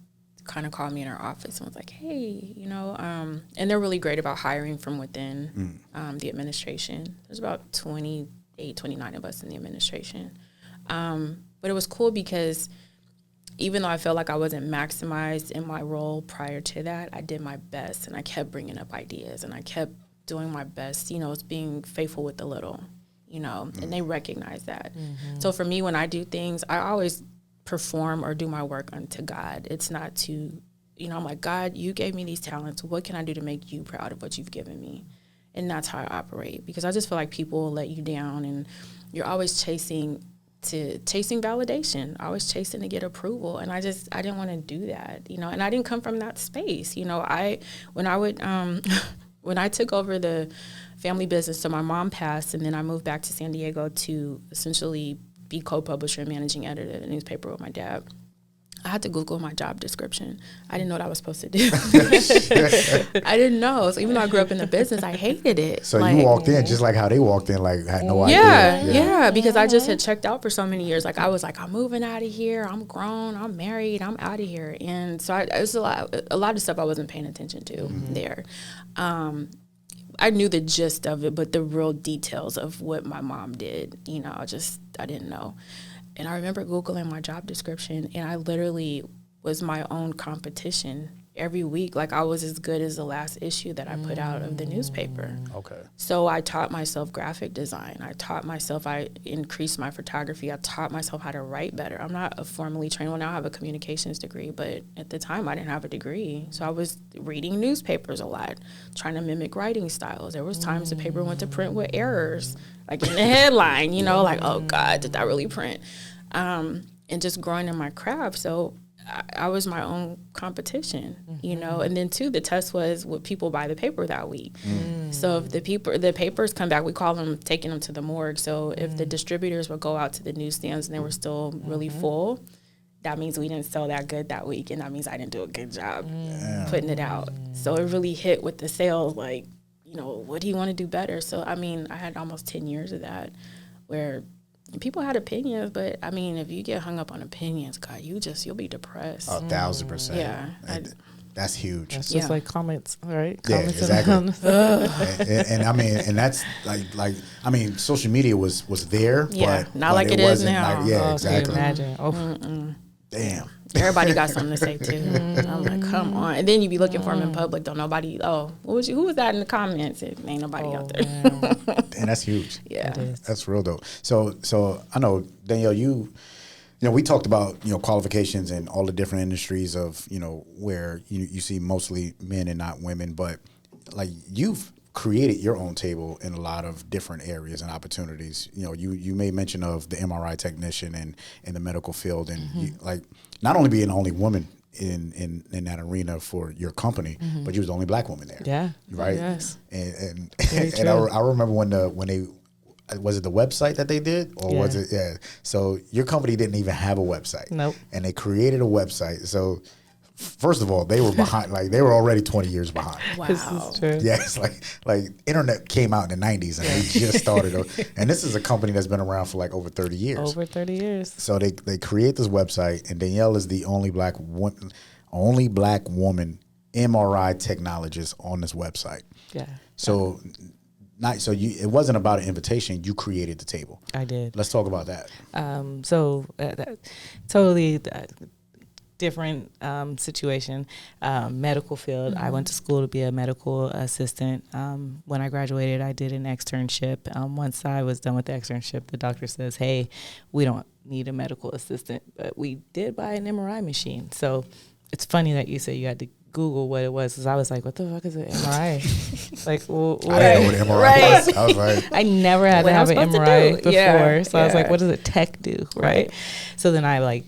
kind of called me in our office and was like, hey, you know, and they're really great about hiring from within the administration. There's about 28, 29 of us in the administration. But it was cool because even though I felt like I wasn't maximized in my role prior to that, I did my best and I kept bringing up ideas and I kept doing my best, you know, it's being faithful with the little, you know, and they recognize that. So for me, when I do things, I always perform or do my work unto God. It's not to, you know, I'm like, God, you gave me these talents. What can I do to make you proud of what you've given me? And that's how I operate, because I just feel like people let you down and you're always chasing validation, always chasing to get approval. And I didn't want to do that, you know, and I didn't come from that space. You know, when I took over the family business, so my mom passed and then I moved back to San Diego to essentially be co-publisher and managing editor of the newspaper with my dad. I had to Google my job description. I didn't know what I was supposed to do. I didn't know. So even though I grew up in the business, I hated it. So like, you walked in just like how they walked in, like had no idea. Yeah, because I just had checked out for so many years. Like I was like, I'm moving out of here. I'm grown. I'm married. I'm out of here. And so it was a lot of stuff I wasn't paying attention to there. I knew the gist of it, but the real details of what my mom did, you know, I didn't know. And I remember Googling my job description, and I literally was my own competition every week. Like I was as good as the last issue that I put out of the newspaper. Okay. So I taught myself graphic design. I increased my photography. I taught myself how to write better. I'm not a formally trained one. Now I have a communications degree, but at the time I didn't have a degree. So I was reading newspapers a lot, trying to mimic writing styles. There was times the paper went to print with errors, like in the headline, you know, like, oh God, did that really print? And just growing in my craft. So I was my own competition, you know, and then too, the test was would people buy the paper that week? So if the papers come back, we call them taking them to the morgue. So if the distributors would go out to the newsstands and they were still really full, that means we didn't sell that good that week. And that means I didn't do a good job putting it out. So it really hit with the sales, like, you know, what do you want to do better? So, I mean, I had almost 10 years of that where people had opinions, but I mean, if you get hung up on opinions, God, you'll be depressed. 1,000%. Yeah. That's huge. That's just like comments, right? Yeah, comments exactly. and I mean, and that's like I mean, social media was there, yeah, but not like it is now. Like, yeah, exactly. Can you imagine? Damn. Everybody got something to say too. I'm like, come on. And then you be looking for them in public. Don't nobody. Oh, who was that in the comments? It ain't nobody out there. And that's huge. Yeah, that's real dope. So I know, Danielle, you know, we talked about, you know, qualifications and all the different industries of, you know, where you see mostly men and not women, but like you've created your own table in a lot of different areas and opportunities. You know, you made mention of the MRI technician and in the medical field, and you, like, not only being the only woman in that arena for your company, but you was the only black woman there. Yeah. Right. Yes. And I remember when they was it the website that they did, or was it? Yeah. So your company didn't even have a website. Nope. And they created a website. So first of all, they were behind. Like, they were already 20 years behind. wow. This is true. Yeah, it's like internet came out in the 90s and they just started. And this is a company that's been around for like over 30 years. Over 30 years. So they create this website, and Danielle is the only black woman MRI technologist on this website. Yeah. So it wasn't about an invitation. You created the table. I did. Let's talk about that. Totally different situation. Medical field. I went to school to be a medical assistant. When I graduated, I did an externship. Once I was done with the externship, the doctor says, "Hey, we don't need a medical assistant, but we did buy an MRI machine." So it's funny that you say you had to Google what it was, because I was like, what the fuck is an MRI? Like, I didn't know what an MRI was. I was like, I never had to have an MRI before. Yeah. So I was like, what does a tech do? Right. So then I like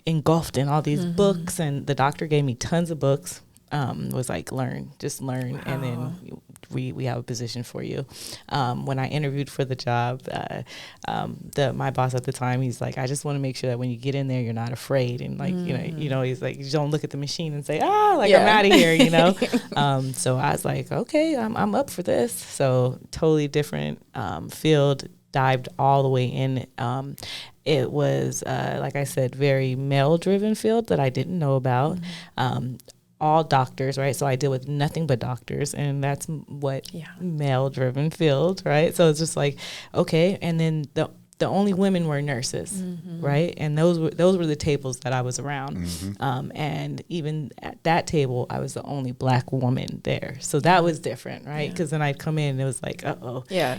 engulfed in all these books, and the doctor gave me tons of books. Was like, just learn. Wow. And then we have a position for you. When I interviewed for the job, my boss at the time, he's like, I just want to make sure that when you get in there, you're not afraid. And like, you know, he's like, you don't look at the machine and say, I'm out of here, you know? So I was like, okay, I'm up for this. So totally different field, dived all the way in. It was, like I said, very male-driven field that I didn't know about. All doctors, right? So I deal with nothing but doctors, and that's what male-driven field, right? So it's just like, okay. And then the only women were nurses, right? And those were the tables that I was around. And even at that table, I was the only black woman there. So that was different, right? Because then I'd come in and it was like,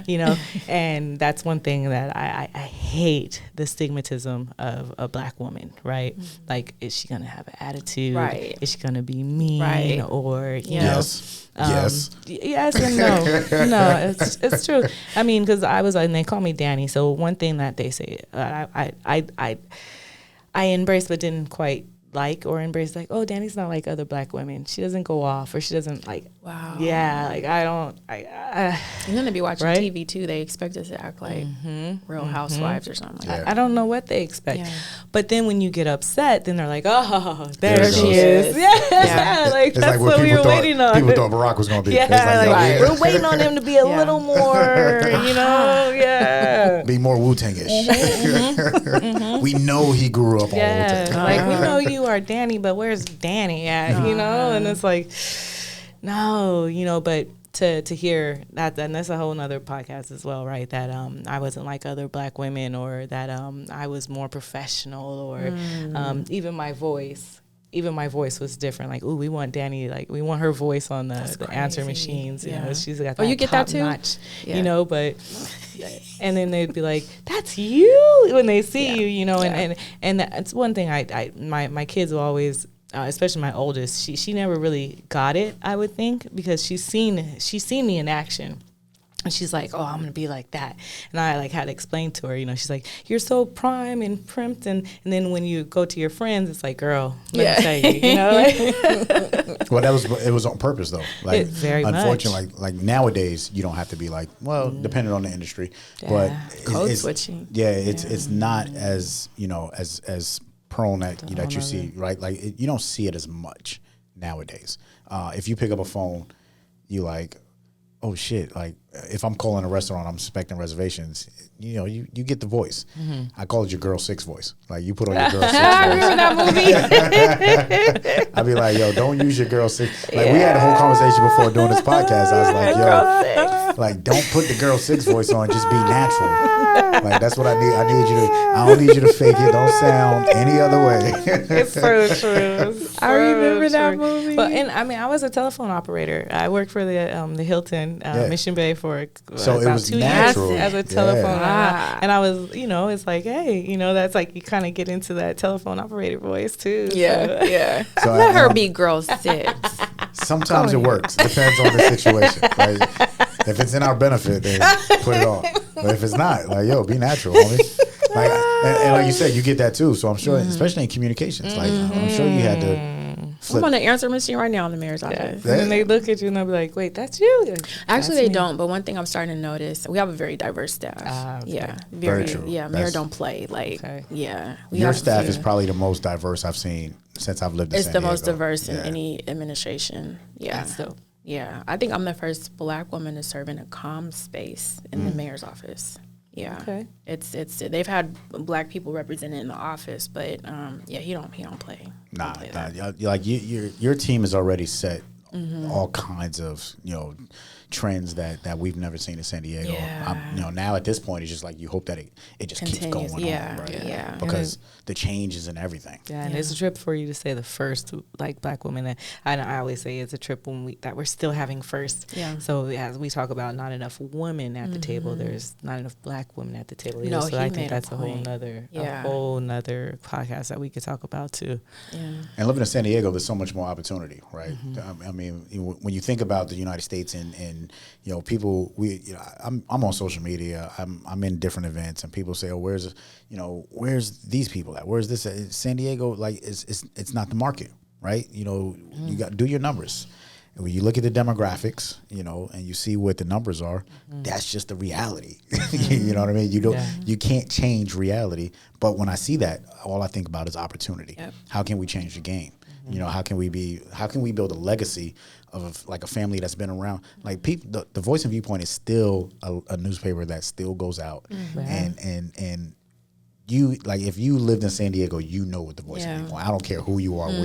you know? And that's one thing that I hate, the stigmatism of a black woman, right? Like, is she going to have an attitude? Right. Is she going to be mean? Right. Or, you know? Yes and no, it's true. I mean, because I was, and they call me Dani. So one thing that they say, I embraced but didn't quite like or embrace, like, oh, Dani's not like other black women. She doesn't go off, or she doesn't like. Wow. Yeah, like and then they be watching TV too. They expect us to act like Real Housewives or something like that. I don't know what they expect. Yeah. But then when you get upset, then they're like, oh, there she is. Yeah. Like, it's that's like what we were waiting on. People thought Barack was going to be. Yeah, like, we're waiting on him to be a little more, you know, be more Wu-Tang-ish. We know he grew up on Wu-Tang. Like, we know you are Dani, but where's Dani at, you know? And it's like, no, you know, but to hear that, and that's a whole nother podcast as well, right? That I wasn't like other black women, or that I was more professional, or even my voice was different. Like, ooh, we want Dani, like, we want her voice on the answer machines. You know, she's got that you get that too? Notch, you know, but, and then they'd be like, that's you, when they see you, you know, and that's one thing my kids will always, especially my oldest, she never really got it, I would think, because she's seen me in action. And she's like, oh, I'm going to be like that. And I like had to explain to her, you know, she's like, you're so prime and primped. And then when you go to your friends, it's like, girl, let me tell you, you know. Well, it was on purpose though. Like, very unfortunately, like nowadays you don't have to be like, well, depending on the industry, but code switching. Yeah. It's not as, you know, as prone that, you know, that you see, right? Like, you don't see it as much nowadays. If you pick up a phone, you like, oh shit, like, if I'm calling a restaurant, I'm expecting reservations. You know, you get the voice. I call it your girl 6 voice. Like you put on your girl 6 voice. I remember that movie. I'd be like, yo, don't use your girl 6. Like we had a whole conversation before doing this podcast. I was like, yo, like don't put the girl 6 voice on. Just be natural. Like that's what I need. I don't need you to fake it. Don't sound any other way. It's so true. I remember that movie. But and I mean, I was a telephone operator. I worked for the Hilton Yeah. Mission Bay for So it about was 2 natural. years as a telephone. Ah. And I was, you know, it's like, hey, you know, that's like you kind of get into that telephone operator voice too. Yeah, So. yeah. So Let her be girl 6. Sometimes it works. Depends on the situation. Like, if it's in our benefit, then put it on. But if it's not, like, yo, be natural, homie. Like, and like you said, you get that too. So I'm sure, especially in communications, like I'm sure you had to flip. I'm on the answer machine right now in the mayor's office. And then they look at you and they'll be like, wait, that's you? Actually, they don't. But one thing I'm starting to notice, we have a very diverse staff. Okay. Yeah, Very true. Yeah, mayor don't play. Like, yeah. Your staff is probably the most diverse I've seen since I've lived in San It's the Diego. most diverse in any administration. Yeah. That's dope. Yeah. I think I'm the first Black woman to serve in a comm space in the mayor's office. Yeah. Okay. It's they've had Black people represented in the office, but yeah, he don't play. Nah, like your team is already set all kinds of, you know, trends that we've never seen in San Diego. Yeah. You know, now at this point, it's just like you hope that it just keeps Continues. going Yeah, on, right? yeah. Because the change is in everything. Yeah, and it's a trip for you to say the first like Black woman. That I always say it's a trip that we're still having first. Yeah. So as we talk about not enough women at the table, there's not enough Black women at the table. No, so he I made think a that's a whole point. nother Yeah. podcast that we could talk about too. Yeah. And living in San Diego, there's so much more opportunity, right? I mean, when you think about the United States and you know, people, I'm on social media, I'm in different events, and people say, oh, where's these people at? Where's this at? San Diego, like it's not the market, right? You know, you got to do your numbers. And when you look at the demographics, you know, and you see what the numbers are, that's just the reality. You know what I mean? You can't change reality. But when I see that, all I think about is opportunity. Yep. How can we change the game? You know, how can we build a legacy of like a family that's been around? Like people, the Voice and Viewpoint is still a newspaper that still goes out, and you, like, if you lived in San Diego, you know what the Voice of Viewpoint. I don't care who you are, where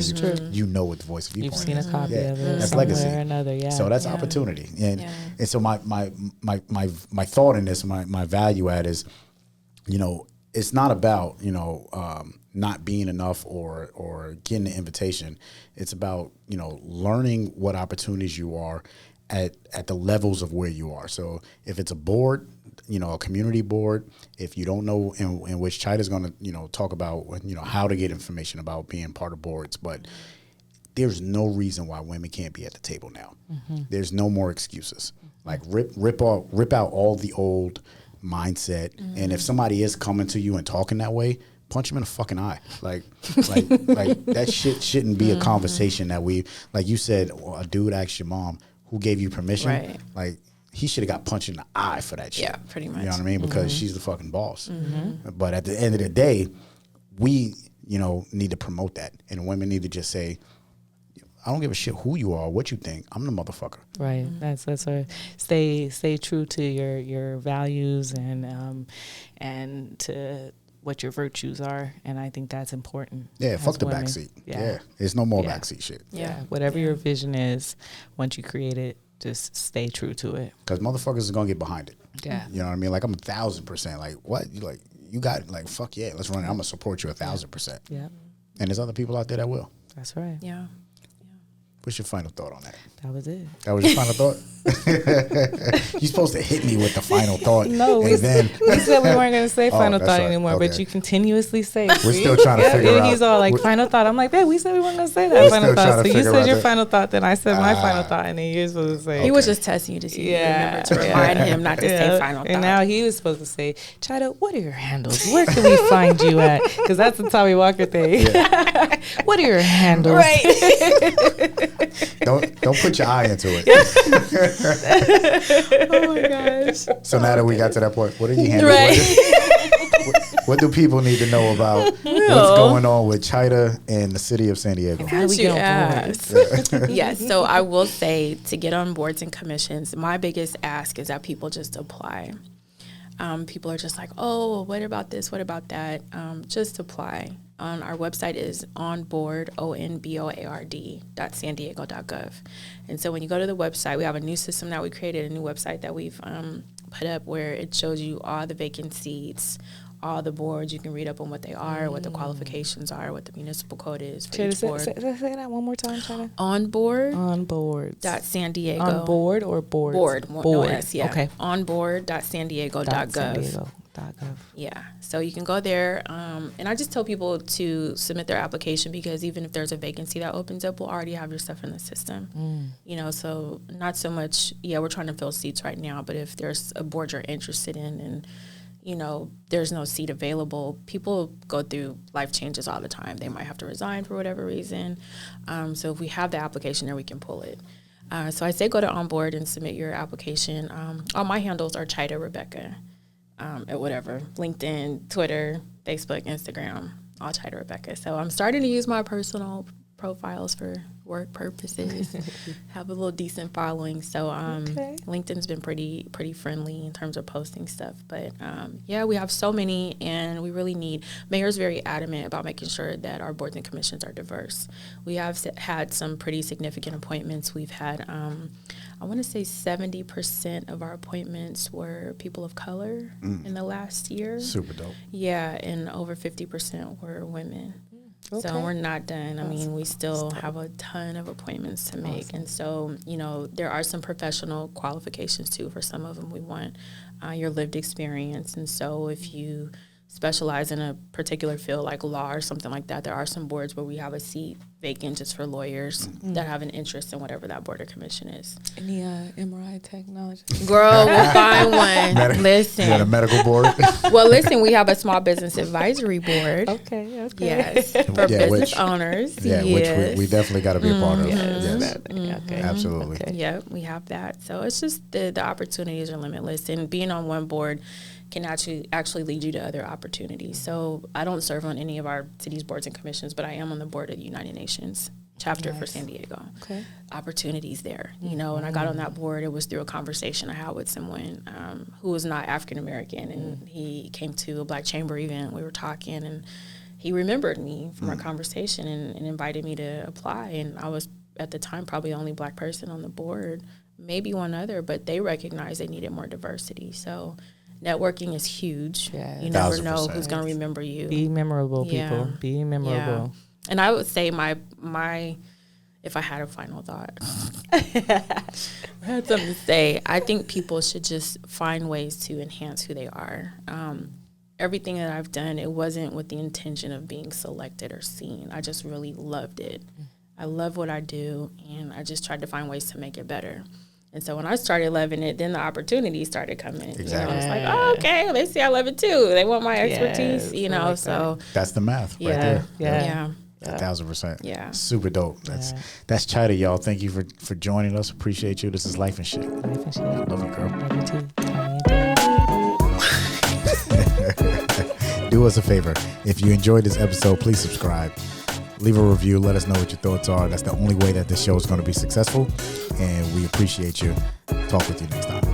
you know what the Voice of Viewpoint is. You've seen a copy of it That's somewhere legacy. or another. Yeah. So that's opportunity, and so my thought in this, my value add is, you know, it's not about, you know, not being enough or getting the invitation. It's about, you know, learning what opportunities you are at the levels of where you are. So if it's a board, you know, a community board, if you don't know, in which Chida's going to, you know, talk about, you know, how to get information about being part of boards, but there's no reason why women can't be at the table now. There's no more excuses. Like rip out all the old mindset, and if somebody is coming to you and talking that way, punch them in the fucking eye. Like that shit shouldn't be a conversation that we, like you said, a dude asked your mom who gave you permission. Right. Like, he should have got punched in the eye for that shit. Yeah, pretty much. You know what I mean? Because she's the fucking boss. But at the end of the day, we, you know, need to promote that, and women need to just say, I don't give a shit who you are, what you think. I'm the motherfucker. Right. That's right. Stay true to your values and to what your virtues are, and I think that's important. Yeah, fuck the women. backseat. Yeah, there's no more Yeah. backseat shit. Yeah. Whatever your vision is, once you create it, just stay true to it. Because motherfuckers are gonna get behind it. Yeah. You know what I mean? Like, I'm 1,000%. Like, what? You got, like, fuck yeah, let's run it. I'm gonna support you 1,000%. Yeah. And there's other people out there that will. That's right. Yeah. What's your final thought on that? That was it. That was your final thought? You're supposed to hit me with the final thought. No, we said we weren't going to say final that's thought right. anymore, Okay. but you continuously say it. We're still trying to figure out. He's all like, we're- final thought. I'm like, babe, we said we weren't going to say that We're final still trying thought. to So you figure said out your that. final thought, then I said my final thought, and then you're supposed to say. He was just testing you to see if you remember to remind him not to say final thought. And now he was supposed to say, Chida, what are your handles? Where can we find you at? Because that's the Tommy Walker thing. Yeah. What are your handles? Right. Don't put your eye into it. Oh my gosh. So now that we got to that point, what are you handling? Right. What do people need to know about what's going on with Chida and the city of San Diego? How do we get on board? Yes, so I will say, to get on boards and commissions, my biggest ask is that people just apply. People are just like, oh, what about this? What about that? Just apply. Our website is onboard, onboard.sandiego.gov. And so when you go to the website, we have a new system that we created, a new website that we've put up where it shows you all the vacant seats, all the boards. You can read up on what they are, what the qualifications are, what the municipal code is for each board. Say that one more time, Chida. Sandiego. On board or boards? Board. No S, yeah. Okay. Onboard.sandiego.gov. Yeah. So you can go there. And I just tell people to submit their application, because even if there's a vacancy that opens up, we'll already have your stuff in the system. You know, so not so much, we're trying to fill seats right now, but if there's a board you're interested in and, you know, there's no seat available, people go through life changes all the time. They might have to resign for whatever reason. So if we have the application there, we can pull it. So I say go to Onboard and submit your application. All my handles are Chida Rebecca. At whatever, LinkedIn, Twitter, Facebook, Instagram, all Chida Rebecca. So I'm starting to use my personal profiles for work purposes. Have a little decent following. So LinkedIn's been pretty friendly in terms of posting stuff. But we have so many, and we really need, Mayor's very adamant about making sure that our boards and commissions are diverse. We have had some pretty significant appointments. We've had, I want to say 70% of our appointments were people of color in the last year. Super dope. Yeah, and over 50% were women. Okay. So we're not done. I mean, we still have a ton of appointments to make. Awesome. And so, you know, there are some professional qualifications too. For some of them, we want your lived experience. And so if you specialize in a particular field like law or something like that, there are some boards where we have a seat vacant just for lawyers that have an interest in whatever that board or commission is. Any MRI technology? Girl, we'll find one. Listen. You got a medical board? Well, listen, we have a small business advisory board. Okay. Yes, for business owners. Yeah, yes. which we definitely got to be a part of. Yes. Okay. Absolutely. Okay. Yeah, we have that. So it's just the opportunities are limitless, and being on one board can actually lead you to other opportunities. So I don't serve on any of our city's boards and commissions, but I am on the board of the United Nations chapter for San Diego. Okay. Opportunities there, you know, and I got on that board. It was through a conversation I had with someone who was not African American, and he came to a Black Chamber event. We were talking, and he remembered me from our conversation and invited me to apply. And I was, at the time, probably the only Black person on the board, maybe one other, but they recognized they needed more diversity. So networking is huge. Yeah. You never know who's going to remember you. Be memorable, people. Be memorable. Yeah. And I would say my if I had a final thought, I had something to say, I think people should just find ways to enhance who they are. Everything that I've done, it wasn't with the intention of being selected or seen. I just really loved it. I love what I do, and I just tried to find ways to make it better. And so when I started loving it, then the opportunities started coming. Exactly. You know, it's like, oh, okay, they see I love it too. They want my expertise, you know, like so. That's the math right there. Yeah. 1,000%. Yeah. Super dope. That's Chida, y'all. Thank you for joining us. Appreciate you. This is Lyfe and Shyt. Lyfe and Shyt. Love you, girl. Love you too. Tommy and Dani. Do us a favor. If you enjoyed this episode, please subscribe. Leave a review. Let us know what your thoughts are. That's the only way that this show is going to be successful. And we appreciate you. Talk with you next time.